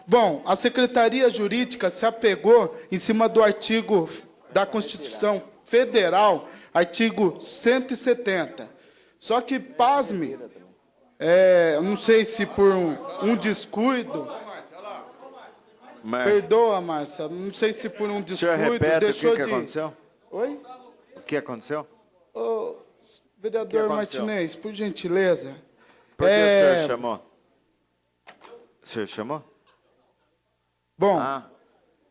Bom, a Secretaria Jurídica se apegou em cima do artigo da Constituição Federal, artigo 170. Só que, pasme, não sei se por um descuido... Perdoa, Márcia, não sei se por um descuido... O senhor repete deixou o que aconteceu? Oi? O que aconteceu? Ô, vereador Martinez, por gentileza... Por que o senhor chamou? O senhor chamou? Bom,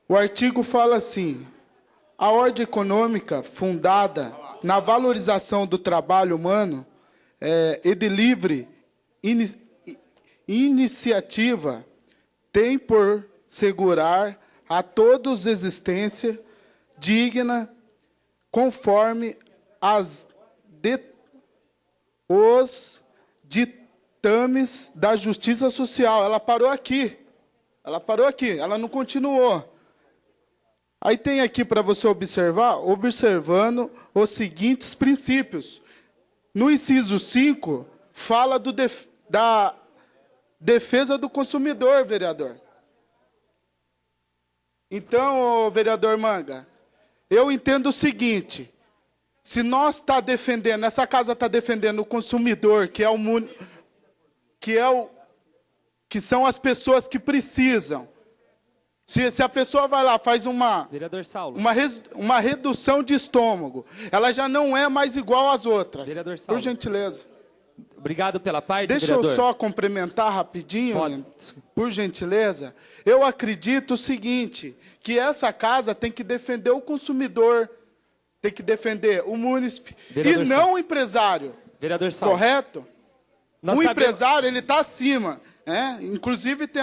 o artigo fala assim: a ordem econômica fundada na valorização do trabalho humano e de livre iniciativa tem por segurar a todos existência digna conforme os ditames da justiça social. Ela parou aqui. Ela não continuou. Aí tem aqui para você observar, observando os seguintes princípios. No inciso 5, fala da defesa do consumidor, vereador. Então, vereador Manga, eu entendo o seguinte: se nós está defendendo, essa casa está defendendo o consumidor, que são as pessoas que precisam. Se a pessoa vai lá, faz uma redução de estômago, ela já não é mais igual às outras. Vereador Saulo. Por gentileza. Obrigado pela parte, Deixa vereador. eu só complementar rapidinho, Pode. por gentileza. Eu acredito o seguinte, que essa casa tem que defender o consumidor, tem tem o munícipe, Vereador e não o empresário. Vereador Saulo. Correto? Nós O sabemos- empresário, ele está acima. Inclusive, tem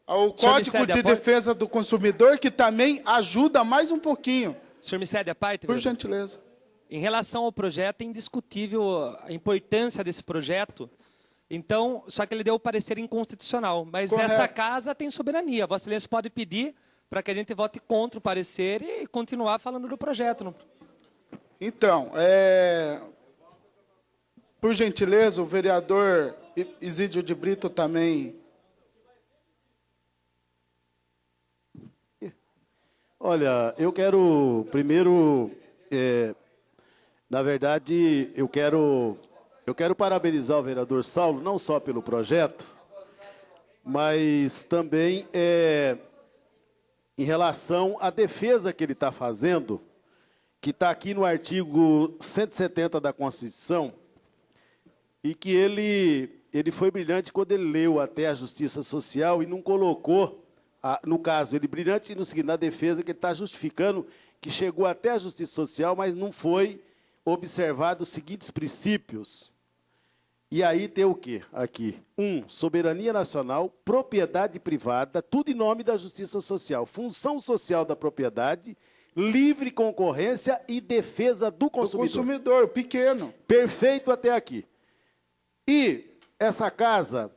o Código de Defesa do Consumidor, que também ajuda mais um pouquinho. O senhor me cede a parte, Por vereador? gentileza. Em relação ao projeto, é indiscutível a importância desse projeto. Então, só que ele deu o parecer inconstitucional. Mas Correto. essa casa tem soberania. Vossa Excelência pode pedir para que a gente vote contra o parecer e continuar falando do projeto. Não? Então, por gentileza, o vereador Isídio de Brito também. Olha, eu quero primeiro, na verdade, eu quero parabenizar o vereador Saulo, não só pelo projeto, mas também em relação à defesa que ele está fazendo, que está aqui no artigo 170 da Constituição, e que ele foi brilhante quando ele leu até a Justiça Social e não colocou, no caso, ele brilhante no seguinte, na defesa, que ele está justificando que chegou até a Justiça Social, mas não foi observado os seguintes princípios. E aí tem o quê? Aqui. 1, soberania nacional, propriedade privada, tudo em nome da Justiça Social. Função social da propriedade, livre concorrência e defesa do consumidor. Do consumidor, pequeno. Perfeito até aqui. E essa casa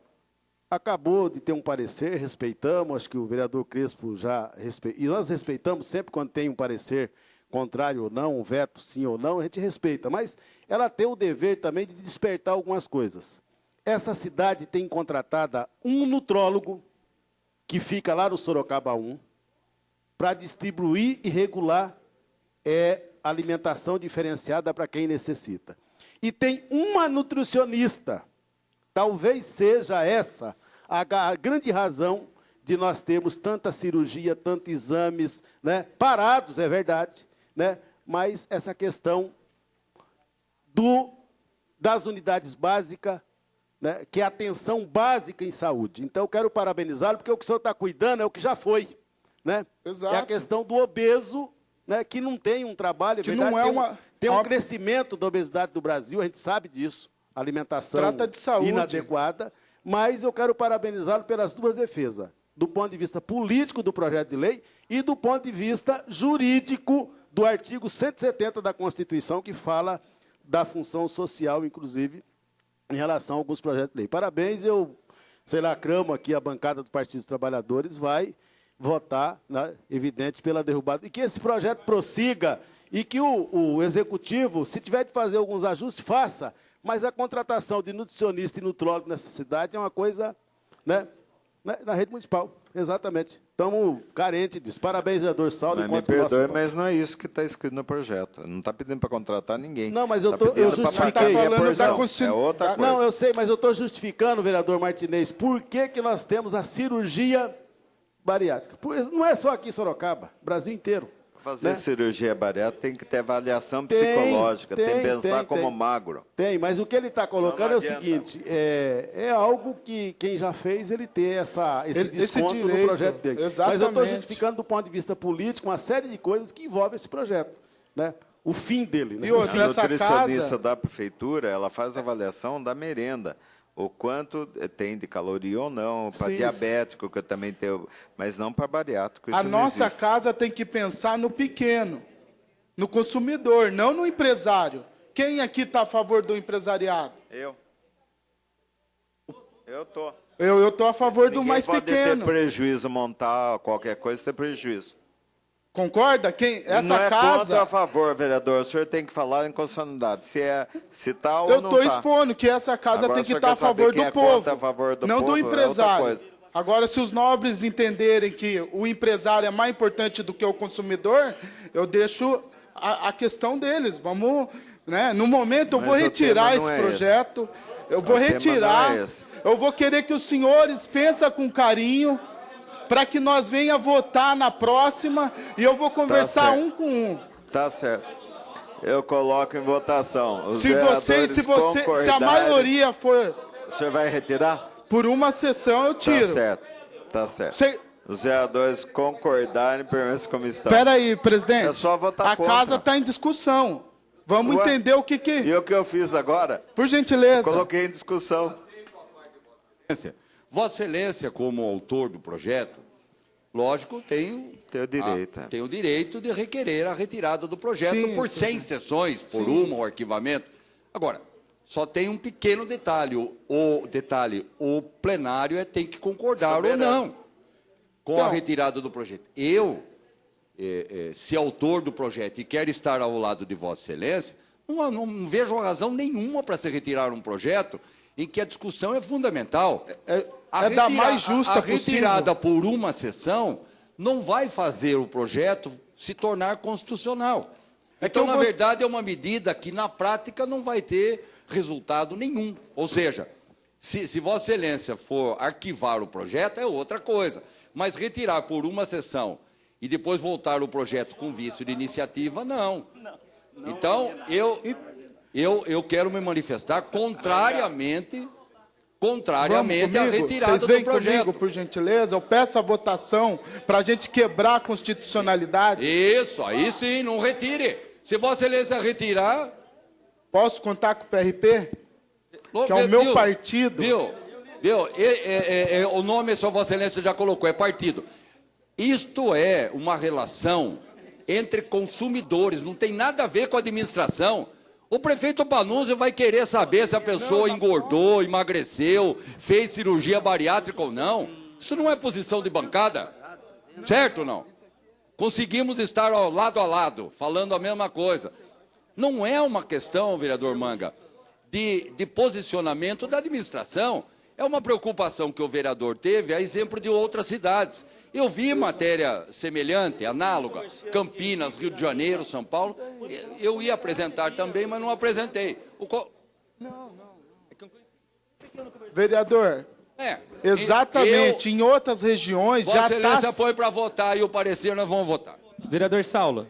acabou de ter um parecer, respeitamos, acho que o vereador Crespo já respeita, e nós respeitamos sempre quando tem um parecer contrário ou não, um veto sim ou não, a gente respeita, mas ela tem o dever também de despertar algumas coisas. Essa cidade tem contratada um nutrólogo, que fica lá no Sorocaba 1, para distribuir e regular alimentação diferenciada para quem necessita. E tem uma nutricionista. Talvez seja essa a grande razão de nós termos tanta cirurgia, tantos exames, né, parados, é verdade, né, mas essa questão das unidades básicas, né, que é a atenção básica em saúde. Então, eu quero parabenizá-lo, porque o que o senhor está cuidando é o que já foi. Né? Exato. É a questão do obeso, né, que não tem um trabalho, é Que verdade, não é tem um crescimento da obesidade do Brasil, a gente sabe disso, alimentação trata de saúde. inadequada, mas eu quero parabenizá-lo pelas duas defesas, do ponto de vista político do projeto de lei e do ponto de vista jurídico do artigo 170 da Constituição, que fala da função social, inclusive, em relação a alguns projetos de lei. Parabéns, eu, cramo aqui a bancada do Partido dos Trabalhadores, vai votar, né, evidente, pela derrubada. E que esse projeto prossiga e que o Executivo, se tiver de fazer alguns ajustes, faça. Mas a contratação de nutricionista e nutrólogo nessa cidade é uma coisa, né, Na rede municipal, exatamente. Estamos carentes disso. Parabéns, vereador Saulo. Mas me perdoe, mas não é isso que está escrito no projeto. Não está pedindo para contratar ninguém. Não, mas eu Tá justifiquei. falando da É outra coisa. Não, eu sei, mas eu estou justificando, vereador Martinez, por que nós temos a cirurgia bariátrica. Não é só aqui em Sorocaba, Brasil inteiro. Fazer né? cirurgia bariátrica tem que ter avaliação psicológica, tem que pensar como tem. magro. Tem, mas o que ele está colocando Não é o adianta. seguinte, é algo que quem já fez, ele ter esse desconto no direito, projeto dele. exatamente. Mas eu estou justificando do ponto de vista político uma série de coisas que envolvem esse projeto. Né? O fim dele. Né? E outra, A essa nutricionista casa- da prefeitura, ela faz avaliação da merenda. O quanto tem de caloria ou não, para Sim. diabético, que eu também tenho, mas não para bariátrico. Isso A não nossa existe. casa tem que pensar no pequeno, no consumidor, não no empresário. Quem aqui está a favor do empresariado? Eu tô. Eu estou a favor do Ninguém mais pode pequeno. ter prejuízo, montar qualquer coisa, ter prejuízo. Concorda? Essa não é contra casa... ou a favor, vereador. O senhor tem que falar em constitucionalidade. Se tá ou Eu não estou tá. expondo que essa casa Agora, tem o que senhor estar a quer saber favor quem do é contra, povo, a favor do não povo, do é outra empresário. coisa. Agora, se os nobres entenderem que o empresário é mais importante do que o consumidor, eu deixo a questão deles. Vamos, né? No momento, eu Mas vou o retirar tema não esse é projeto. Eu vou O tema retirar. não é esse. Eu vou querer que os senhores pensem com carinho para que nós venha votar na próxima e eu vou conversar certo. um com um. Tá certo. Eu coloco em votação. Os Se a concordarem- maioria for O senhor vai retirar? por uma sessão, eu Tá tiro. certo. Tá certo. Cê- Os vereadores concordarem, permanecem como estão. Espera aí, presidente. É só votar a contra. casa está em discussão. Vamos Ué? entender o que E o que eu fiz agora? Por gentileza. Coloquei em discussão. Vossa Excelência, como autor do projeto, lógico, tem Tem o direito, é. tem o direito de requerer a retirada do projeto Sim, por 100 sessões, por uma, o arquivamento. Agora, só tem um pequeno detalhe. O plenário tem que concordar Soberano. ou não com a Então. retirada do projeto. Eu, se autor do projeto e quero estar ao lado de Vossa Excelência, não vejo razão nenhuma para se retirar um projeto em que a discussão é fundamental. É da mais justa a retirada por uma sessão não vai fazer o projeto se tornar constitucional. É que Então, eu na gost- verdade, é uma medida que, na prática, não vai ter resultado nenhum. Ou seja, se Vossa Excelência for arquivar o projeto, é outra coisa. Mas retirar por uma sessão e depois voltar o projeto com vício de iniciativa, não. Então, eu quero me manifestar contrariamente à retirada Vocês vêm do projeto. comigo, por gentileza? Eu peço a votação para a gente quebrar a constitucionalidade. Isso, aí sim, não retire. Se Vossa Excelência retirar... Posso contar com o PRP? Que é o meu partido. Viu? O nome, só Vossa Excelência já colocou, é partido. Isto é uma relação entre consumidores, não tem nada a ver com a administração. O prefeito Panunzio vai querer saber se a pessoa engordou, emagreceu, fez cirurgia bariátrica ou não. Isso não é posição de bancada, certo ou não? Conseguimos estar lado a lado, falando a mesma coisa. Não é uma questão, vereador Manga, de posicionamento da administração. É uma preocupação que o vereador teve, a exemplo de outras cidades. Eu vi matéria semelhante, análoga, Campinas, Rio de Janeiro, São Paulo. Eu ia apresentar também, mas não apresentei. Vereador, exatamente. Em outras regiões já Vossa Excelência está... põe para votar e o parecer nós vamos votar. Vereador Saulo,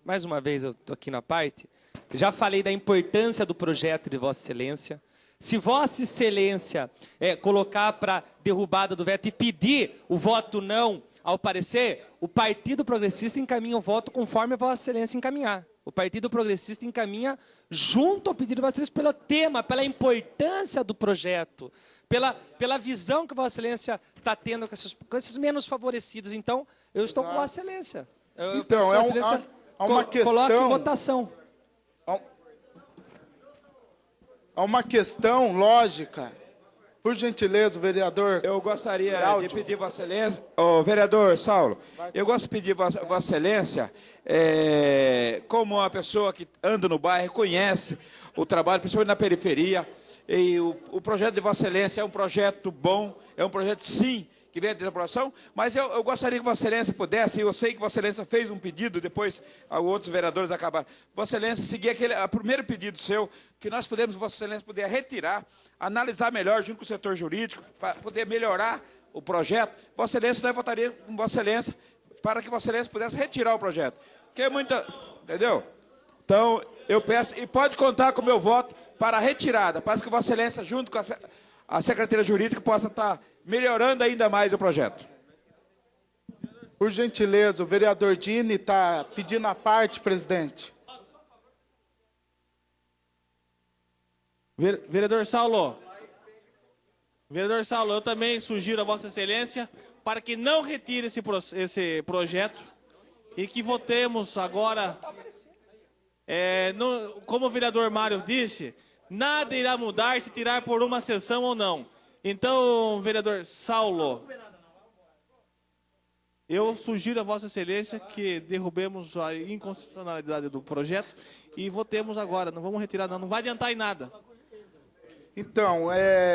mais uma vez eu estou aqui na parte. Já falei da importância do projeto de Vossa Excelência. Se Vossa Excelência colocar para derrubada do veto e pedir o voto não ao parecer, o Partido Progressista encaminha o voto conforme Vossa Excelência encaminhar. O Partido Progressista encaminha junto ao pedido de Vossa Excelência pelo tema, pela importância do projeto, pela visão que Vossa Excelência está tendo com esses menos favorecidos. Então, eu estou com Vossa Excelência. Eu peço que Vossa Excelência uma questão... coloque em votação. Há uma questão lógica. Por gentileza, vereador. Eu gostaria Cláudio. de pedir Vossa Excelência, vereador Saulo, eu gosto de pedir Vossa Excelência, como uma pessoa que anda no bairro, conhece o trabalho, principalmente na periferia, E o projeto de Vossa Excelência é um projeto bom, é um projeto, sim, que vem de aprovação, mas eu gostaria que Vossa Excelência pudesse, eu sei que Vossa Excelência fez um pedido, depois outros vereadores acabaram. Vossa Excelência seguir o primeiro pedido seu, que nós pudemos, Vossa Excelência, poder retirar, analisar melhor junto com o setor jurídico, para poder melhorar o projeto. Vossa Excelência, nós votaríamos com Vossa Excelência, para que Vossa Excelência pudesse retirar o projeto. Porque é muita... Entendeu? Então, eu peço, e pode contar com o meu voto para a retirada, para que Vossa Excelência, junto com a Secretaria Jurídica, possa estar melhorando ainda mais o projeto. Por gentileza, o vereador Dini está pedindo a parte, presidente. Vereador Saulo, eu também sugiro a Vossa Excelência para que não retire esse projeto e que votemos agora. Como o vereador Mário disse, nada irá mudar se tirar por uma sessão ou não. Então, vereador Saulo, eu sugiro a Vossa Excelência que derrubemos a inconstitucionalidade do projeto e votemos agora. Não vamos retirar, não vai adiantar em nada. Então,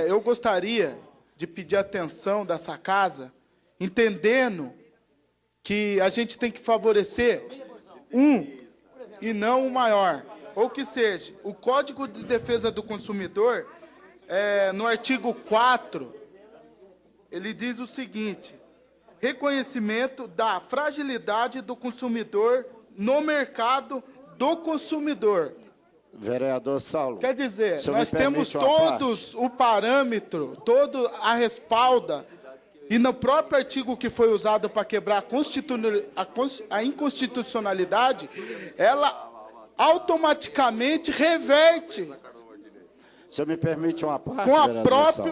eu gostaria de pedir atenção dessa casa, entendendo que a gente tem que favorecer um e não o maior. Ou que seja, o Código de Defesa do Consumidor, no artigo 4, ele diz o seguinte: reconhecimento da fragilidade do consumidor no mercado do consumidor. Vereador Saulo. Quer dizer, se nós temos todos o parâmetro, toda a respalda, e no próprio artigo que foi usado para quebrar a inconstitucionalidade, ela automaticamente reverte O senhor me permite uma parte,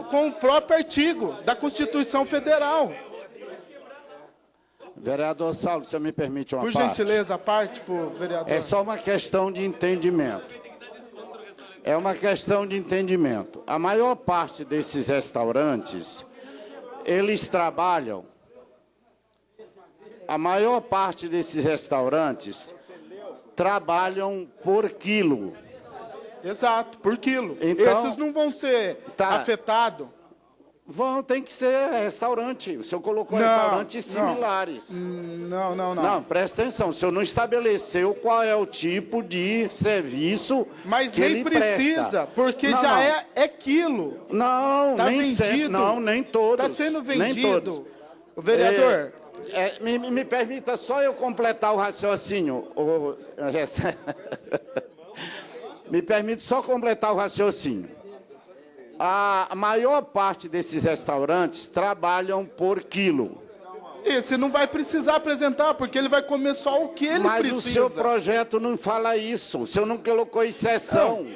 com o próprio artigo da Constituição Federal. Vereador Saulo, o senhor me permite uma parte? Por gentileza, a parte, por vereador. É só uma questão de entendimento. É uma questão de entendimento. A maior parte desses restaurantes, eles trabalham... A maior parte desses restaurantes trabalham por quilo. Exato, por quilo. Então, esses não vão ser afetados. Tem que ser restaurante. O senhor colocou restaurantes similares. Não. Não, presta atenção. O senhor não estabeleceu qual é o tipo de serviço Mas que nem ele precisa, presta. porque Não, já não. é quilo. Não, Tá nem vendido. sempre. Não, nem todos. Está sendo Nem vendido. todos. O vereador... Me permita só eu completar o raciocínio. Me permite só completar o raciocínio. A maior parte desses restaurantes trabalham por quilo. Esse não vai precisar apresentar, porque ele vai comer só o que ele Mas precisa. o seu projeto não fala isso. O senhor não colocou exceção.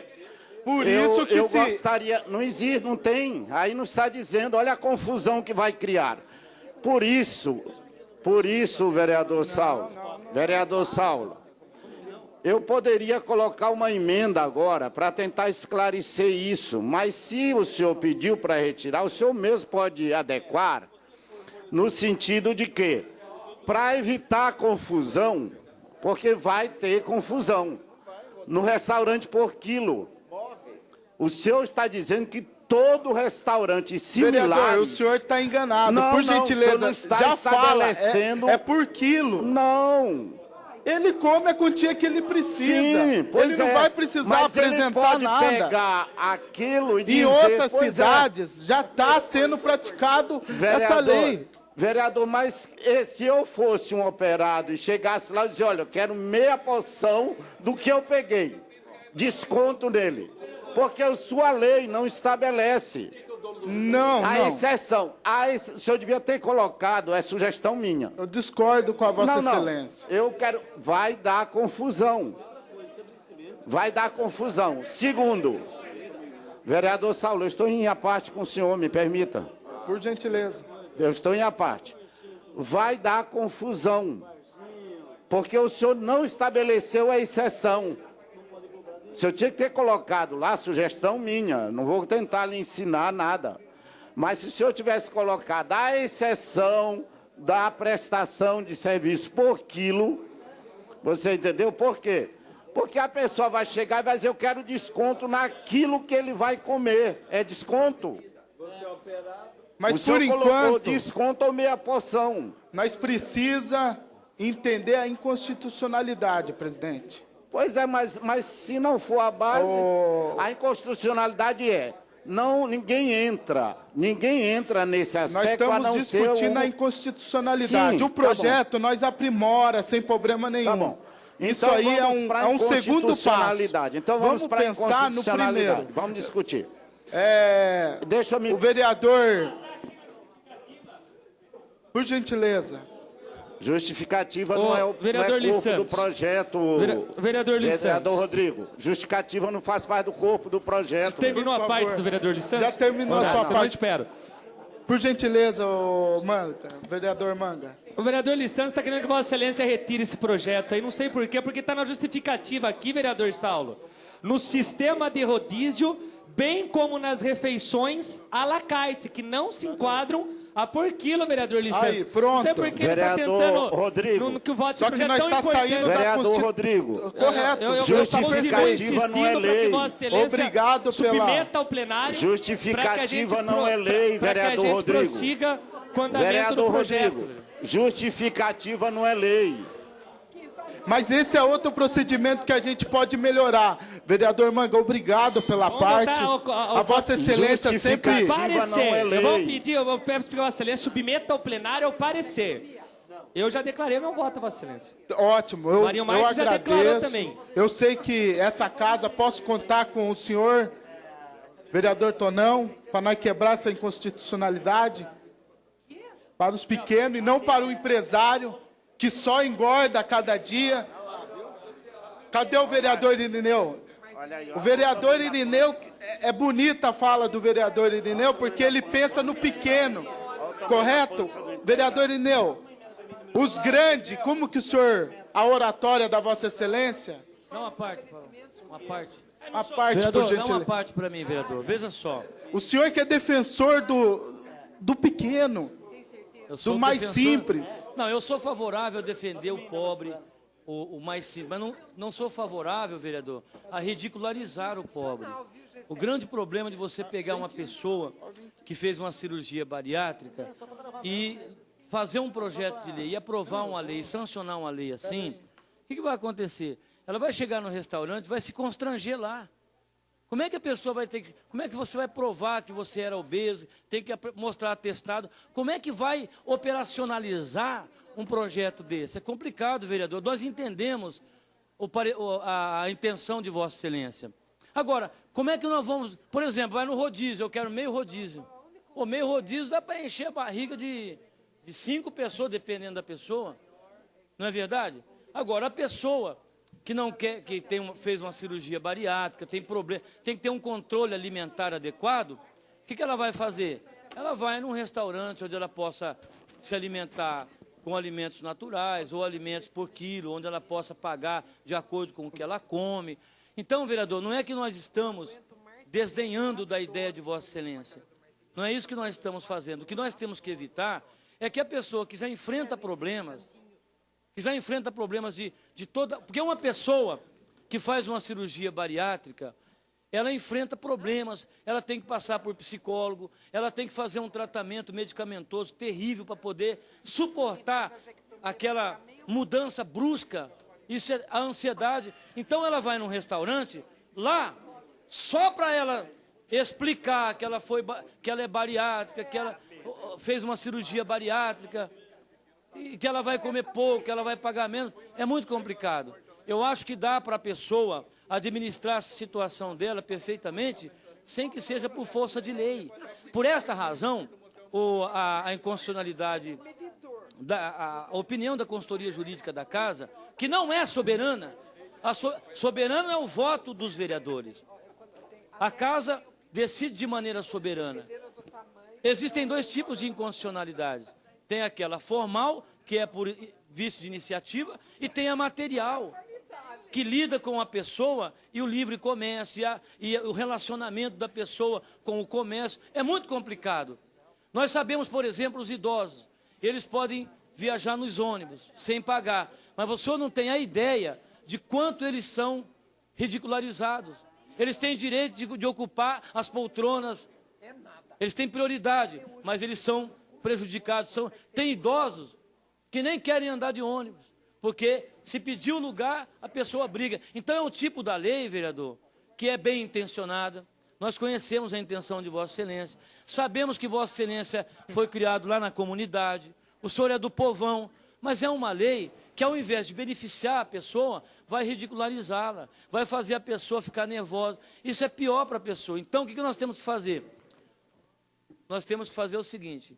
Por isso que eu gostaria... Não existe, não tem. Aí não está dizendo, olha a confusão que vai criar. Por isso, vereador Saulo, eu poderia colocar uma emenda agora para tentar esclarecer isso, mas se o senhor pediu para retirar, o senhor mesmo pode adequar, no sentido de que, para evitar confusão, porque vai ter confusão, no restaurante por quilo. O senhor está dizendo que todo restaurante similar... Vereador, o senhor está enganado. Não, por não, gentileza, o senhor não está já fala, estabelecendo... é por quilo. Não. Ele come a quantia que ele precisa. Sim, pois ele não vai precisar apresentar nada. Ele pode pegar aquilo e dizer... Em outras cidades já está sendo praticado essa lei. Vereador, mas se eu fosse um operado e chegasse lá e disse, olha, eu quero meia porção do que eu peguei, desconto nele, porque a sua lei não estabelece a exceção. O senhor devia ter colocado, é sugestão minha. Eu discordo com a Vossa Excelência. Eu quero... Vai dar confusão. Vai dar confusão. Segundo, vereador Saulo, eu estou em parte com o senhor, me permita. Por gentileza. Eu estou em parte. Vai dar confusão, porque o senhor não estabeleceu a exceção. O senhor tinha que ter colocado lá, sugestão minha, não vou tentar lhe ensinar nada. Mas se o senhor tivesse colocado a exceção da prestação de serviço por quilo, você entendeu por quê? Porque a pessoa vai chegar e vai dizer, eu quero desconto naquilo que ele vai comer. É desconto. Mas O por senhor colocou enquanto, desconto ou meia porção. nós precisa entender a inconstitucionalidade, presidente. Pois é, mas se não for a base, a inconstitucionalidade é, não, ninguém entra nesse Nós aspecto. estamos discutindo a inconstitucionalidade. Sim, O projeto nós aprimora sem problema nenhum. Tá bom. Isso Então, aí vamos pra é um segundo passo. inconstitucionalidade. Então vamos para pensar no primeiro. Vamos discutir. Deixa eu me... O vereador, por gentileza. Justificativa não é o vereador corpo Santos. do projeto. Vereador Santos. Vereador Rodrigo, justificativa não faz parte do corpo do projeto. Terminou a parte do vereador Santos? Já terminou a sua Não parte. espero. Por gentileza, Manga, vereador Manga. O vereador Listantes está querendo que Vossa Excelência retire esse projeto aí, não sei por quê, porque está na justificativa aqui, vereador Saulo, no sistema de rodízio, bem como nas refeições à la carte, que não se enquadram a por quilo, vereador Listantes. Aí, pronto. Não sei por que ele está Vereador tentando... Rodrigo. Que o voto Só que projeto nós tão está importante. saindo da Vereador Constituição. Rodrigo. Correto. Eu Justificativa vou insistindo não é para lei. que Vossa Excelência Obrigado submeta ao plenário. Justificativa para que a gente não é lei, para que a vereador gente Rodrigo. prossiga com o andamento do Vereador projeto. Rodrigo, justificativa não é lei. Mas esse é outro procedimento que a gente pode melhorar. Vereador Manga, obrigado pela parte. A Vossa Excelência sempre... Justificativa não é lei. Eu vou pedir, eu peço para Vossa Excelência submeta ao plenário ao parecer. Eu já declarei meu voto, Vossa Excelência. Ótimo, Marinho eu Marques já declarou agradeço. também. Eu sei que essa casa, posso contar com o senhor, vereador Tonão, para nós quebrar essa inconstitucionalidade para os pequenos e não para o empresário que só engorda a cada dia. Cadê o vereador Irineu? O vereador Irineu, é bonita a fala do vereador Irineu, porque ele pensa no pequeno, correto? Vereador Irineu, os grandes, como que o senhor, a oratória da Vossa Excelência? Não, uma parte, Paulo. Uma parte. A parte, Vereador, por dá uma gentileza. parte para mim, vereador. Veja só. O senhor que é defensor do pequeno, Eu sou do mais defensor- simples. Não, eu sou favorável a defender o pobre, o mais simples. Mas não sou favorável, vereador, a ridicularizar o pobre. O grande problema de você pegar uma pessoa que fez uma cirurgia bariátrica e fazer um projeto de lei, e aprovar uma lei, sancionar uma lei assim, o que vai acontecer? Ela vai chegar no restaurante, vai se constranger lá. Como é que a pessoa vai ter que... Como é que você vai provar que você era obeso, tem que mostrar atestado? Como é que vai operacionalizar um projeto desse? É complicado, vereador. Nós entendemos a intenção de Vossa Excelência. Agora, como é que nós vamos... Por exemplo, vai no rodízio, eu quero meio rodízio. O meio rodízio dá para encher a barriga de 5 pessoas, dependendo da pessoa. Não é verdade? Agora, a pessoa que não quer, que fez uma cirurgia bariátrica, tem problema, tem que ter um controle alimentar adequado, o que ela vai fazer? Ela vai num restaurante onde ela possa se alimentar com alimentos naturais ou alimentos por quilo, onde ela possa pagar de acordo com o que ela come. Então, vereador, não é que nós estamos desdenhando da ideia de Vossa Excelência. Não é isso que nós estamos fazendo. O que nós temos que evitar é que a pessoa que já enfrenta problemas, de toda... Porque uma pessoa que faz uma cirurgia bariátrica, ela enfrenta problemas, ela tem que passar por psicólogo, ela tem que fazer um tratamento medicamentoso terrível para poder suportar aquela mudança brusca, isso é a ansiedade. Então ela vai num restaurante, lá, só para ela explicar que ela é bariátrica, que ela fez uma cirurgia bariátrica, e que ela vai comer pouco, que ela vai pagar menos, é muito complicado. Eu acho que dá para a pessoa administrar a situação dela perfeitamente, sem que seja por força de lei. Por esta razão, a inconstitucionalidade, a opinião da consultoria jurídica da Casa, que não é soberana, soberano é o voto dos vereadores. A Casa decide de maneira soberana. Existem 2 tipos de inconstitucionalidade. Tem aquela formal, que é por vício de iniciativa, e tem a material, que lida com a pessoa e o livre comércio, e o relacionamento da pessoa com o comércio. É muito complicado. Nós sabemos, por exemplo, os idosos, eles podem viajar nos ônibus, sem pagar, mas você não tem a ideia de quanto eles são ridicularizados. Eles têm direito de ocupar as poltronas, eles têm prioridade, mas eles são prejudicados. Tem idosos que nem querem andar de ônibus, porque se pedir o lugar, a pessoa briga. Então é um tipo da lei, vereador, que é bem intencionada. Nós conhecemos a intenção de Vossa Excelência, sabemos que Vossa Excelência foi criado lá na comunidade, o senhor é do povão, mas é uma lei que, ao invés de beneficiar a pessoa, vai ridicularizá-la, vai fazer a pessoa ficar nervosa. Isso é pior para a pessoa. Então, o que nós temos que fazer? Nós temos que fazer o seguinte: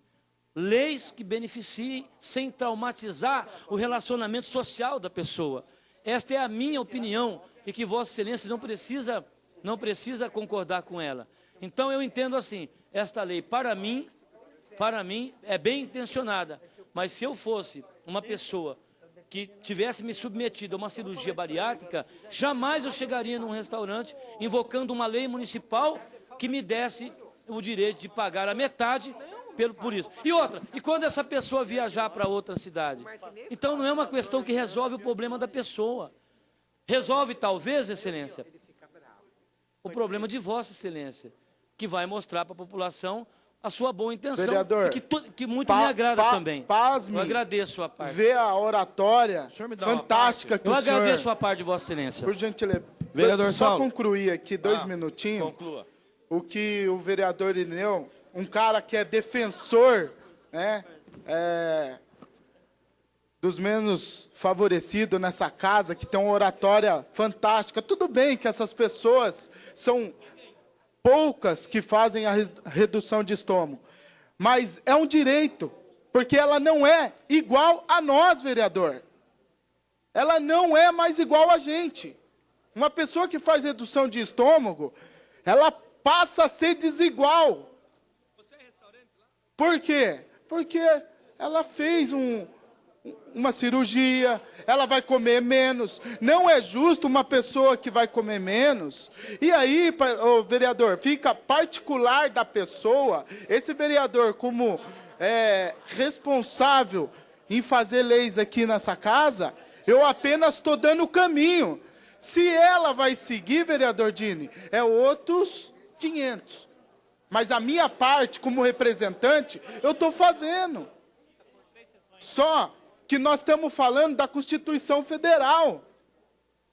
leis que beneficiem sem traumatizar o relacionamento social da pessoa. Esta é a minha opinião e que Vossa Excelência não precisa concordar com ela. Então, eu entendo assim, esta lei, para mim, é bem intencionada, mas se eu fosse uma pessoa que tivesse me submetido a uma cirurgia bariátrica, jamais eu chegaria num restaurante invocando uma lei municipal que me desse o direito de pagar a metade por isso. E outra, e quando essa pessoa viajar para outra cidade? Então não é uma questão que resolve o problema da pessoa. Resolve, talvez, Excelência, o problema de Vossa Excelência, que vai mostrar para a população a sua boa intenção, Vereador, e que muito me agrada também. Pasme, eu agradeço a parte. Ver a oratória fantástica que Eu o senhor... agradeço a parte de Vossa Excelência. Por gentileza. Vereador Só Saulo. concluir aqui 2 minutinhos. Conclua. O que o vereador Irineu, um cara que é defensor, né, dos menos favorecidos nessa casa, que tem uma oratória fantástica. Tudo bem que essas pessoas são poucas que fazem a redução de estômago, mas é um direito, porque ela não é igual a nós, vereador. Ela não é mais igual a gente. Uma pessoa que faz redução de estômago, ela passa a ser desigual. Por quê? Porque ela fez uma cirurgia, ela vai comer menos. Não é justo uma pessoa que vai comer menos. E aí, vereador, fica particular da pessoa, esse vereador como responsável em fazer leis aqui nessa casa, eu apenas estou dando o caminho. Se ela vai seguir, vereador Dini, é outros 500. Mas a minha parte, como representante, eu estou fazendo. Só que nós estamos falando da Constituição Federal.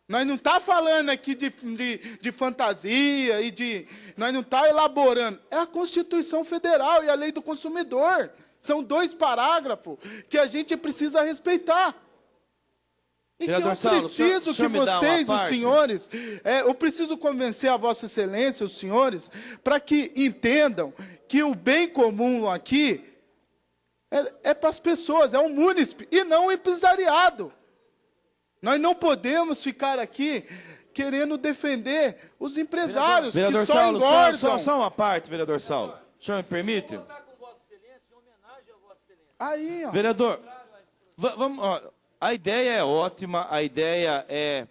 Nós não estamos falando aqui de fantasia, nós não estamos elaborando. É a Constituição Federal e a Lei do Consumidor. São 2 parágrafos que a gente precisa respeitar. E que eu preciso que vocês, os senhores, eu preciso convencer a Vossa Excelência, os senhores, para que entendam que o bem comum aqui é para as pessoas, é o munícipe, e não o empresariado. Nós não podemos ficar aqui querendo defender os empresários, vereador que só Saulo, engordam. só uma parte, vereador Saulo. O senhor me permite? Aí, ó. Vereador, vamos... Ó, a ideia é ótima, a ideia é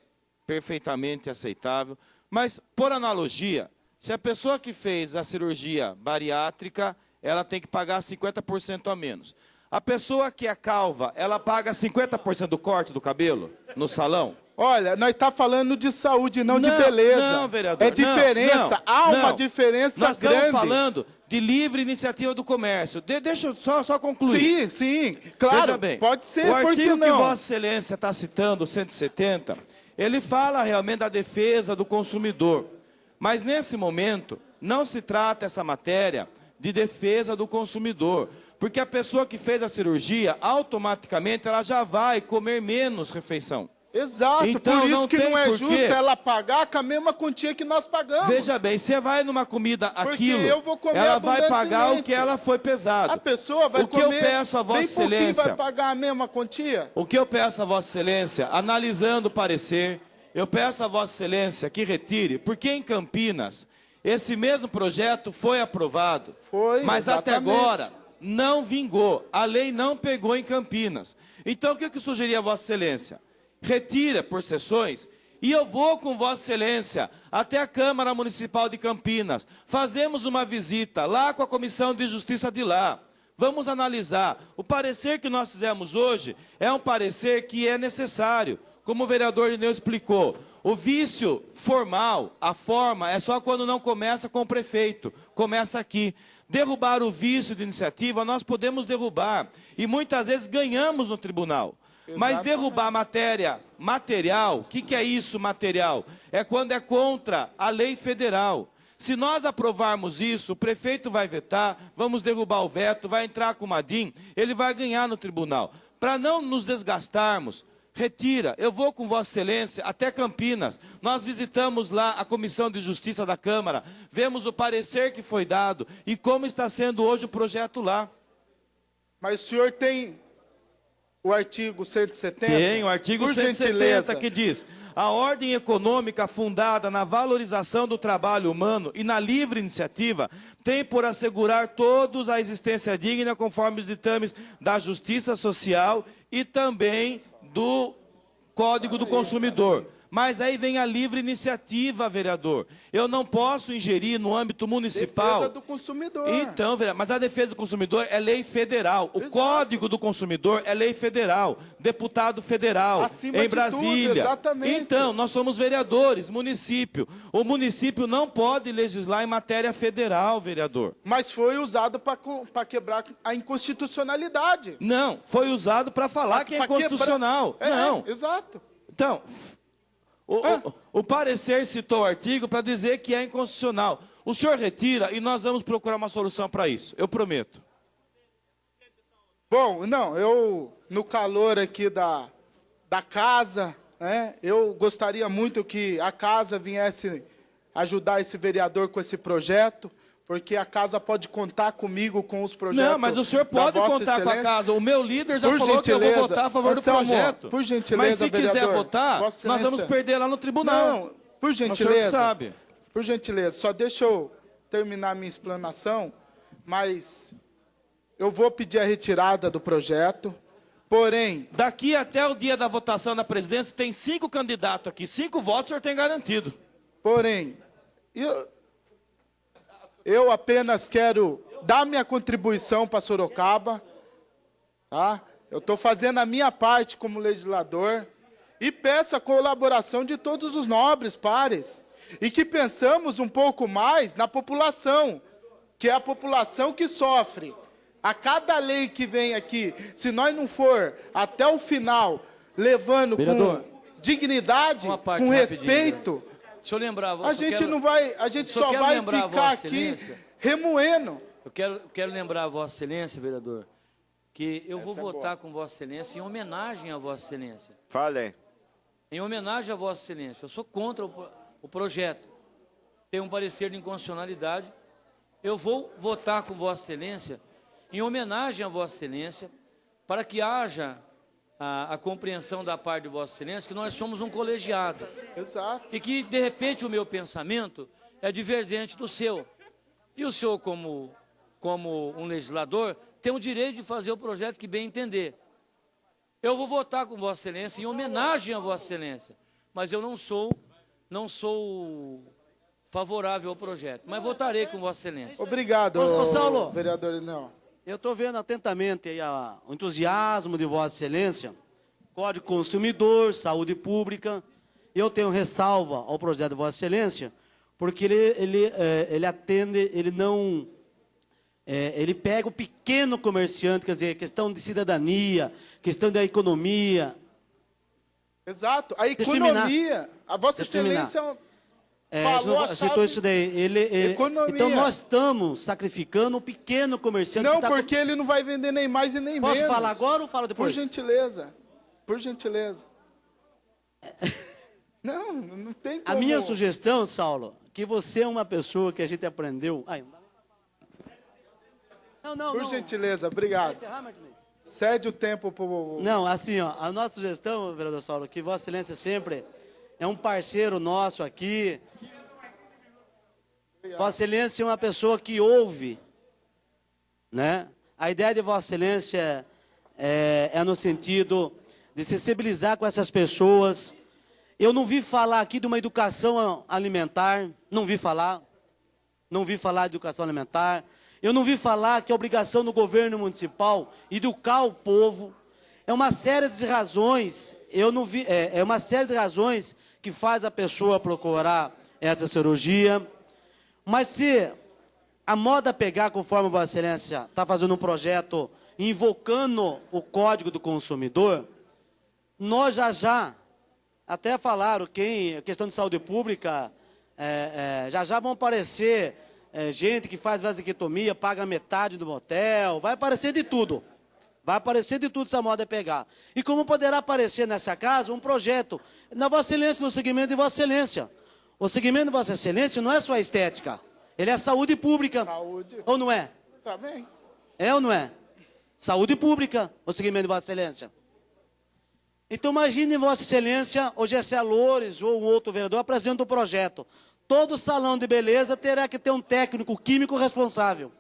perfeitamente aceitável, mas, por analogia, se a pessoa que fez a cirurgia bariátrica, ela tem que pagar 50% a menos. A pessoa que é calva, ela paga 50% do corte do cabelo no salão? Olha, nós estamos falando de saúde, não de beleza. Não, vereador. É diferença. Há uma diferença Nós grande. estamos falando de livre iniciativa do comércio. Deixa eu só concluir. Sim, claro. Veja bem, pode ser, o por que artigo que não? Vossa Excelência está citando, o 170, ele fala realmente da defesa do consumidor. Mas, nesse momento, não se trata essa matéria de defesa do consumidor. Porque a pessoa que fez a cirurgia, automaticamente, ela já vai comer menos refeição. Exato, Então, por isso não que tem não é porquê. justo ela pagar com a mesma quantia que nós pagamos. Veja bem, você vai numa comida aquilo, eu vou comer ela vai pagar o abundantemente. que ela foi pesado. A pessoa vai o que comer eu peço a Vossa bem pouquinho, Excelência, vai pagar a mesma quantia? o que eu peço a Vossa Excelência, analisando o parecer, eu peço a Vossa Excelência que retire, porque em Campinas, esse mesmo projeto foi aprovado, mas exatamente. até agora não vingou, a lei não pegou em Campinas. Então, o que eu sugeri a Vossa Excelência? Retira por sessões e eu vou com Vossa Excelência até a Câmara Municipal de Campinas. Fazemos uma visita lá com a Comissão de Justiça de lá. Vamos analisar. O parecer que nós fizemos hoje é um parecer que é necessário. como o vereador Ineu explicou, o vício formal, a forma, é só quando não começa com o prefeito, começa aqui. Derrubar o vício de iniciativa, nós podemos derrubar, e muitas vezes ganhamos no tribunal. Mas derrubar matéria material, o que é isso material? É quando é contra a lei federal. Se nós aprovarmos isso, o prefeito vai vetar, vamos derrubar o veto, vai entrar com o Madin, ele vai ganhar no tribunal. Para não nos desgastarmos, retira. Eu vou com Vossa Excelência até Campinas. Nós visitamos lá a Comissão de Justiça da Câmara, vemos o parecer que foi dado e como está sendo hoje o projeto lá. Mas o senhor tem o artigo 170? Tem o artigo Por 170 gentileza. que diz: a ordem econômica fundada na valorização do trabalho humano e na livre iniciativa tem por assegurar todos a existência digna conforme os ditames da justiça social e também do Código do Consumidor. Mas aí vem a livre iniciativa, vereador. Eu não posso ingerir no âmbito municipal. Defesa do consumidor. Então, vereador, mas a defesa do consumidor é lei federal. O Código do Consumidor é lei federal. Deputado federal, Acima em de Brasília. tudo, exatamente. Então, nós somos vereadores, município. O município não pode legislar em matéria federal, vereador. Mas foi usado para quebrar a inconstitucionalidade. Não, foi usado para falar que é Pra quebrar- inconstitucional. Não. Exato. Então, o parecer citou o artigo para dizer que é inconstitucional. O senhor retira e nós vamos procurar uma solução para isso, eu prometo. Bom, não, eu, no calor aqui da casa, né, eu gostaria muito que a casa viesse ajudar esse vereador com esse projeto, porque a casa pode contar comigo com os projetos. Não, mas o senhor da pode Vossa contar com a Excelência. casa. O meu líder já Por falou que eu vou gentileza, votar a favor Anselmo, do projeto. por gentileza, mas se quiser vereador, votar, Vossa nós vamos Excelência. perder lá no tribunal. Não, por O senhor que gentileza. sabe. Por gentileza, só deixa eu terminar minha explanação, mas eu vou pedir a retirada do projeto, porém, Daqui até o dia da votação da presidência, tem 5 candidatos aqui. 5 votos o senhor tem garantido. porém, eu apenas quero dar minha contribuição para Sorocaba, tá? Eu estou fazendo a minha parte como legislador e peço a colaboração de todos os nobres pares e que pensamos um pouco mais na população, que é a população que sofre. A cada lei que vem aqui, se nós não for até o final, levando Vereador, com dignidade, uma parte com rapidinho, respeito, Deixa eu lembrar. a gente não vai, a gente só só quero vai lembrar a ficar Vossa aqui Excelência. remoendo. Eu quero lembrar a Vossa Excelência, vereador, que eu vou votar com Vossa Excelência em homenagem a Vossa Excelência. Fale aí. Em homenagem a Vossa Excelência. Eu sou contra o projeto. Tem um parecer de inconstitucionalidade. Eu vou votar com Vossa Excelência em homenagem a Vossa Excelência, para que haja a compreensão da parte de Vossa Excelência que nós somos um colegiado. Exato. E que, de repente, o meu pensamento é divergente do seu. E o senhor, como um legislador, tem o direito de fazer o projeto que bem entender. Eu vou votar com Vossa Excelência em homenagem a Vossa Excelência, mas eu não sou favorável ao projeto, mas votarei com Vossa Excelência. Obrigado, Ô, Saulo. vereador Inel. Eu estou vendo atentamente aí o entusiasmo de Vossa Excelência, Código Consumidor, Saúde Pública. Eu tenho ressalva ao projeto de Vossa Excelência, porque ele atende, ele pega o pequeno comerciante, quer dizer, questão de cidadania, questão da economia. Exato. A Deixa eu terminar. economia, a Vossa Deixa eu terminar. Excelência falou a citou chave. isso daí. Economia. Então nós estamos sacrificando o pequeno comerciante. Não, que tá porque ele não vai vender nem mais e nem Posso menos. falar agora ou falo Por depois? gentileza. Por gentileza. Não tem como. A minha sugestão, Saulo, que você é uma pessoa que a gente aprendeu... Ai, não. Por gentileza, obrigado. Cede o tempo pro... Não, assim, ó, a nossa sugestão, vereador Saulo, que Vossa Excelência sempre é um parceiro nosso aqui. Vossa Excelência é uma pessoa que ouve, né? A ideia de Vossa Excelência é no sentido de sensibilizar com essas pessoas. Eu não vi falar aqui de uma educação alimentar, não vi falar de educação alimentar. Eu não vi falar que é obrigação do governo municipal educar o povo. É uma série de razões, eu não vi, é uma série de razões que faz a pessoa procurar essa cirurgia. Mas se a moda pegar, conforme Vossa Excelência está fazendo um projeto invocando o Código do Consumidor, nós já, até falaram, a questão de saúde pública, já vão aparecer gente que faz vasectomia, paga metade do motel, vai aparecer de tudo. Vai aparecer de tudo se a moda pegar. E como poderá aparecer nessa casa um projeto, na Vossa Excelência, no segmento de Vossa Excelência. O segmento de Vossa Excelência não é só a estética, ele é saúde pública. Saúde. Ou não é? Tá bem. É ou não é? Saúde pública, o segmento de Vossa Excelência. Então imagine Vossa Excelência, ou Gessé Loures, ou um outro vereador, apresenta o projeto. Todo salão de beleza terá que ter um técnico químico responsável.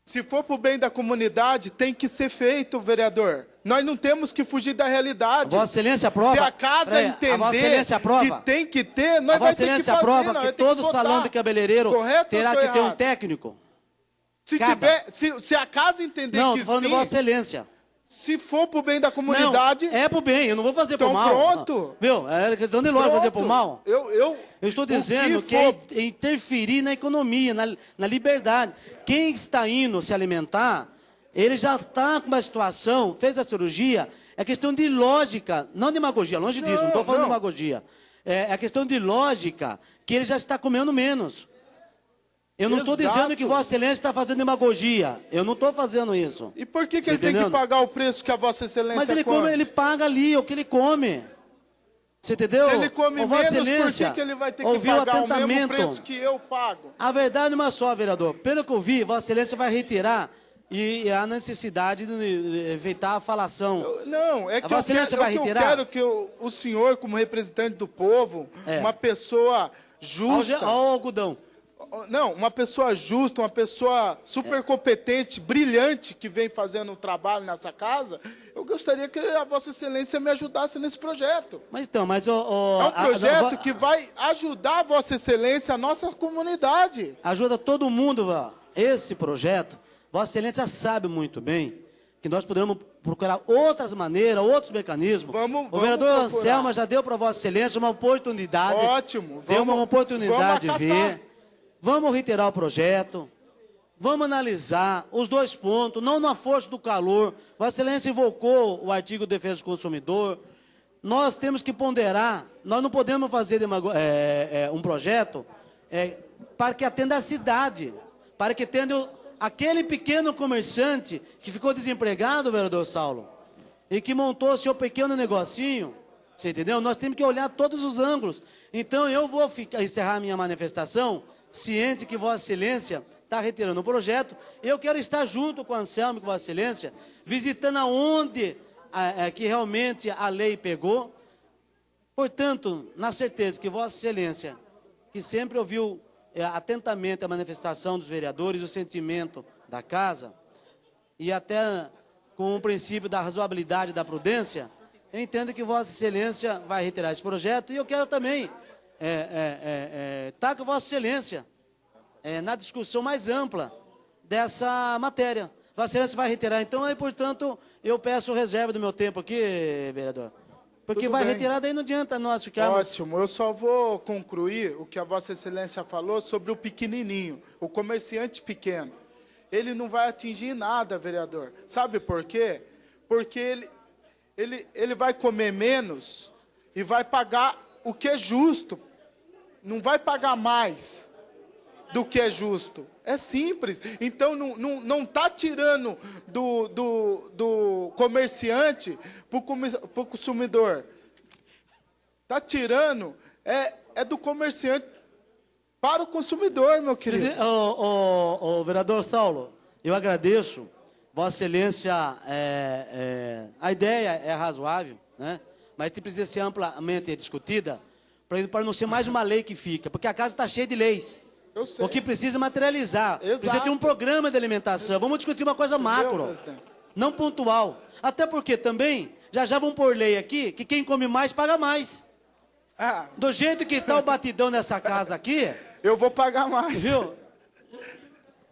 Se for para o bem da comunidade, tem que ser feito, vereador. Nós não temos que fugir da realidade. Vossa Excelência aprova. Se a casa entender a Vossa Excelência aprova. que tem que ter, nós A Vossa vamos ter que Excelência fazer. aprova nós que vamos ter todo votar. salão de cabeleireiro Correto terá ou tô que ter um errado? técnico. Se, Cada. tiver, se a casa entender Não, que estou falando sim, de Vossa Excelência. se for para o bem da comunidade... Não, é pro bem, eu não vou fazer então pro mal. pronto. Viu? É questão de lógica fazer pro mal. Eu estou o dizendo que é interferir na economia, na liberdade. Quem está indo se alimentar, ele já está com uma situação, fez a cirurgia, é questão de lógica, não demagogia, longe disso, não estou falando demagogia. É questão de lógica, que ele já está comendo menos. Eu não estou dizendo que Vossa Excelência está fazendo demagogia. Eu não estou fazendo isso. E por que ele tem que pagar o preço que a Vossa Excelência Mas ele come? ele paga ali o que ele come. Você entendeu? Se ele come Vossa menos, por Excelência, que ele vai ter que ouviu pagar o mesmo atentamente. preço que eu pago? A verdade é uma só, vereador. Pelo que eu vi, Vossa Excelência vai retirar e a necessidade de evitar a falação. Não, é que Vossa Excelência vai eu retirar? quero que o senhor, como representante do povo, uma pessoa justa... Olha o algodão. Não, uma pessoa justa, uma pessoa super competente, brilhante, que vem fazendo um trabalho nessa casa, eu gostaria que a Vossa Excelência me ajudasse nesse projeto. Mas então, é um projeto que vai ajudar a Vossa Excelência, a nossa comunidade. Ajuda todo mundo, esse projeto. Vossa Excelência sabe muito bem que nós poderemos procurar outras maneiras, outros mecanismos. O vereador Anselmo já deu para Vossa Excelência uma oportunidade. Ótimo. Deu uma oportunidade de ver. Vamos reiterar o projeto, vamos analisar os dois pontos, não na força do calor. Vossa Excelência invocou o artigo de defesa do consumidor. Nós temos que ponderar, nós não podemos fazer um projeto para que atenda a cidade, para que atenda aquele pequeno comerciante que ficou desempregado, vereador Saulo, e que montou seu pequeno negocinho. Você entendeu? Nós temos que olhar todos os ângulos. Então eu vou encerrar minha manifestação ciente que Vossa Excelência está retirando o projeto. Eu quero estar junto com o Anselmo e com Vossa Excelência, visitando aonde que realmente a lei pegou. Portanto, na certeza que Vossa Excelência, que sempre ouviu atentamente a manifestação dos vereadores, o sentimento da casa, e até com o princípio da razoabilidade e da prudência, eu entendo que Vossa Excelência vai retirar esse projeto. E eu quero também estar com Vossa Excelência na discussão mais ampla dessa matéria. Vossa Excelência vai retirar, então, portanto, eu peço reserva do meu tempo aqui, vereador. Porque Tudo vai bem. retirar, daí não adianta nós ficarmos... Ótimo, eu só vou concluir o que a Vossa Excelência falou sobre o pequenininho, o comerciante pequeno. Ele não vai atingir nada, vereador. Sabe por quê? Porque ele vai comer menos e vai pagar o que é justo. Não vai pagar mais do que é justo. É simples. Então, não está tirando do comerciante para o consumidor. Está tirando do comerciante para o consumidor, meu querido. Vereador Saulo, eu agradeço. Vossa Excelência, a ideia é razoável, né? Mas precisa ser amplamente discutida para não ser mais uma lei que fica, porque a casa está cheia de leis. Eu sei. O que precisa materializar. Exato. Precisa ter um programa de alimentação. Vamos discutir uma coisa macro, presidente? não pontual. Até porque também, já vão pôr lei aqui, que quem come mais, paga mais. Do jeito que está o batidão nessa casa aqui... Eu vou pagar mais. Viu?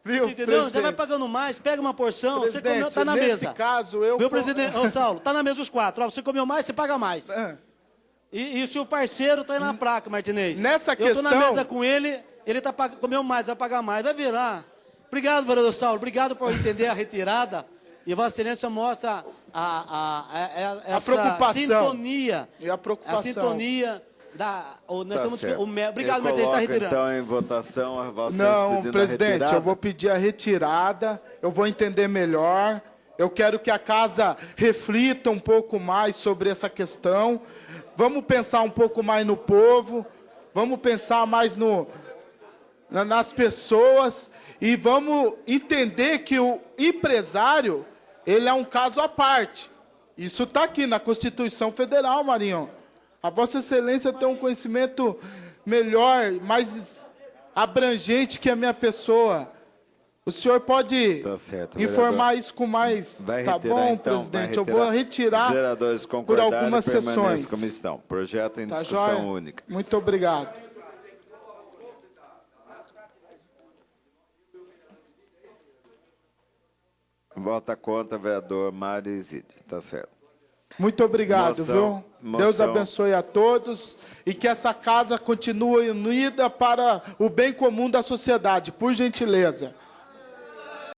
Viu, Você entendeu? Você vai presidente? pagando mais, pega uma porção, você Presidente, comeu, tá na nesse mesa. caso, eu... Viu, presidente? Ô, Saulo, tá na mesa os 4. Ó, você comeu mais, você paga mais. E o seu parceiro tá aí na placa, Martinez. Nessa Eu tô na questão- mesa com ele, ele comeu mais, vai pagar mais, vai virar. Obrigado, vereador Saulo, obrigado por entender a retirada. E Vossa Excelência mostra essa preocupação. sintonia. E a preocupação. A sintonia da... nós Tá estamos, certo. obrigado, Eu Martinez, está coloco, retirando. então, em votação, a Vossa Excelência Não, pedindo a presidente, retirada. eu vou pedir a retirada, eu vou entender melhor. Eu quero que a casa reflita um pouco mais sobre essa questão. Vamos pensar um pouco mais no povo, vamos pensar mais nas pessoas e vamos entender que o empresário, ele é um caso à parte. Isso está aqui na Constituição Federal, Marinho. A Vossa Excelência tem um conhecimento melhor, mais abrangente que a minha pessoa. O senhor pode Tá certo, informar vereador. isso com mais... Vai Tá retirar, bom, então, presidente? vai Eu vou retirar Os vereadores por concordarem, algumas permanece sessões. como estão. Projeto em Tá discussão joia? única. Muito obrigado. Vota contra, vereador Mário Izídio. Tá certo. Muito obrigado, Moção- viu? Deus moção. abençoe a todos e que essa casa continue unida para o bem comum da sociedade, por gentileza.